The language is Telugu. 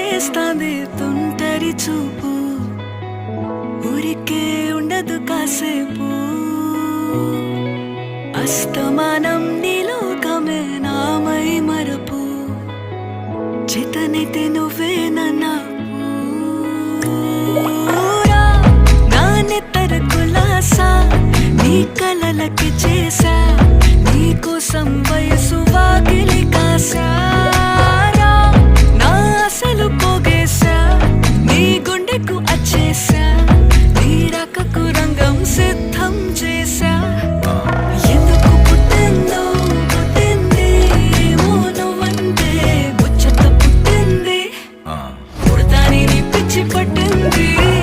చేస్తాంది తుంటరి చూపు, ఊరికే ఉండదు కాసేపు. అస్తమానం నీలోకమే నామై మరపు, చేతనైతే నువ్వే